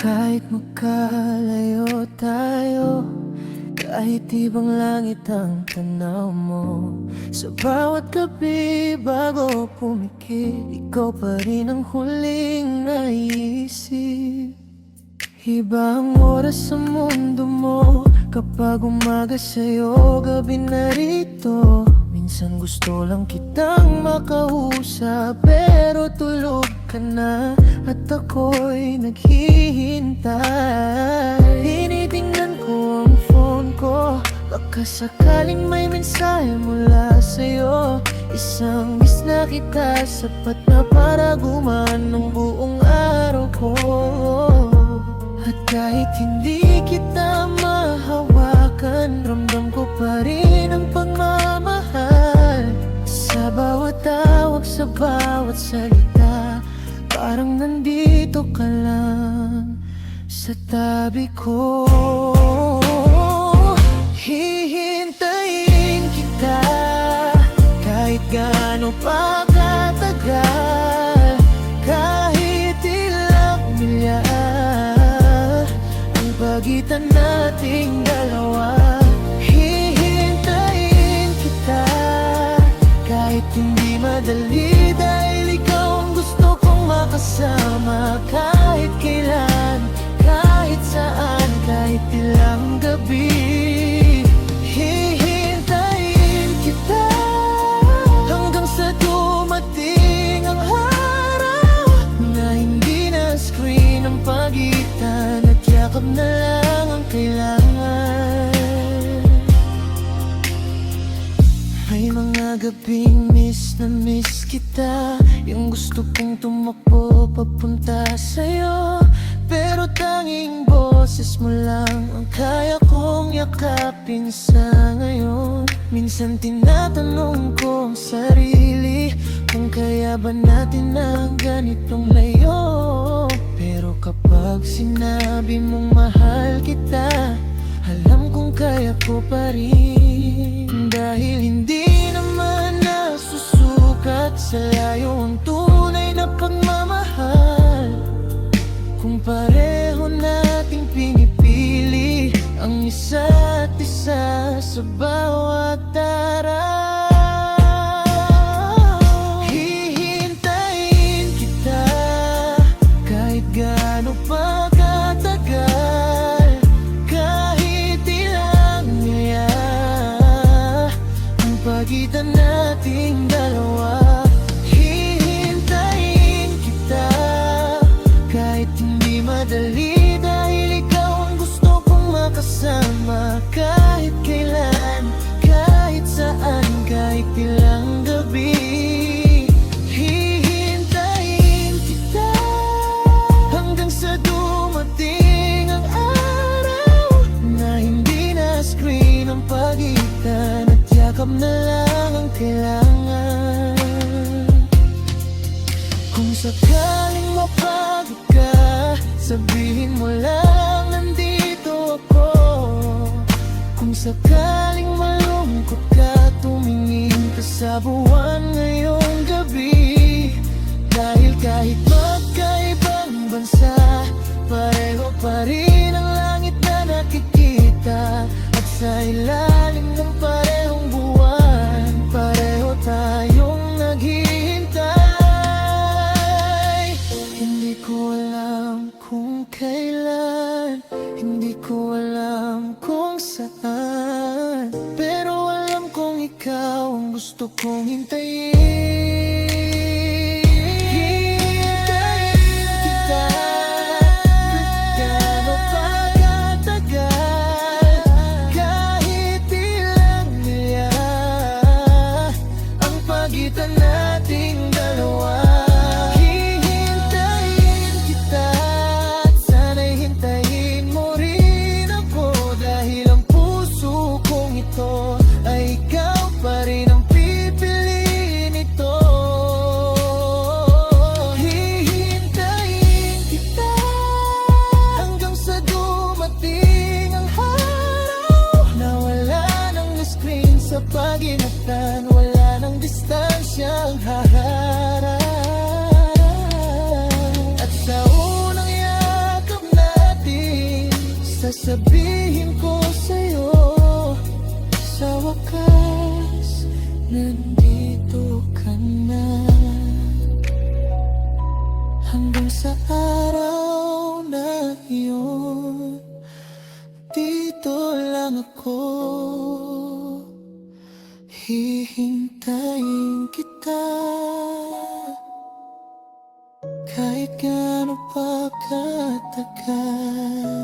Kahit magkalayo tayo, kahit ibang langit ang tanaw mo, sa bawat gabi bago pumikit, ikaw pa rin ang huling naiisip. Iba ang oras sa mundo mo, kapag umaga sa'yo, gabi na rito. Minsan gusto lang kitang makausap, pero tulog ka na at ako'y naghihintay. Tinitingnan ko ang phone ko, baka sakaling may mensahe mula sa'yo. Isang miss na kita, sapat na para gumaan ng buong araw ko. At kahit hindi kita mahawakan, ramdam ko pa rin ang pagmamahal. Sa bawat tawag, sa bawat salita, parang nandito ka lang sa tabi ko. Hihintayin kita kahit gaano pa katagal, kahit ilang milya ang pagitan nating dalawa. Hihintayin kita kahit hindi madali, dahil ikaw ang gusto kong makasama. Kahit kailan, kahit saan, kahit ilang gabi, hihintayin kita hanggang sa dumating ang araw na hindi na screen ang pagitan, at yakap na lang ang kailangan. May mga gabing miss na miss kita, yung gusto kong tumakbo papunta sa'yo, pero tanging boses mo lang ang kaya kong yakapin sa ngayon. Minsan tinatanong ko ang sarili, kung kaya ba natin ang ganitong layo. Pero kapag sinabi mong mahal kita, alam kong kaya ko pa rin. Dahil hindi naman nasusukat sa layo ang tunay na pagmamahal, kung pareho nating pinipili ang isa't isa sa bawat araw. Hihintayin kita kahit gaano pa katagal, kahit ilang milya ang pagitan nating dalawa. Hihintayin kita kahit hindi madali, dahil ikaw ang gusto kong makasama. Kahit kailan, kahit saan, kahit ilang gabi, hihintayin kita hanggang sa dumating ang araw na hindi na screen ang pagitan, at yakap na lang ang kailangan. Kung sakaling mapagod ka, sabihin mo lang nandito ako. Kung sakaling malungkot ka, tumingin ka sa buwan ngayong gabi. Dahil kahit magkaibang bansa, pareho pa rin ang langit na nakikita. At sa ilalim ng parehong buwan, pareho tayong naghihintay. Hindi ko alam kung kailan, hindi ko alam kung saan, pero alam kong ikaw ang gusto kong hintayin. Hintayin kita kahit gaano pa katagal, kahit ilang sabihin ko sa'yo, sa wakas, nandito ka na. Hanggang sa araw na iyon, dito lang ako, hihintayin kita. Kahit gaano pa katagal.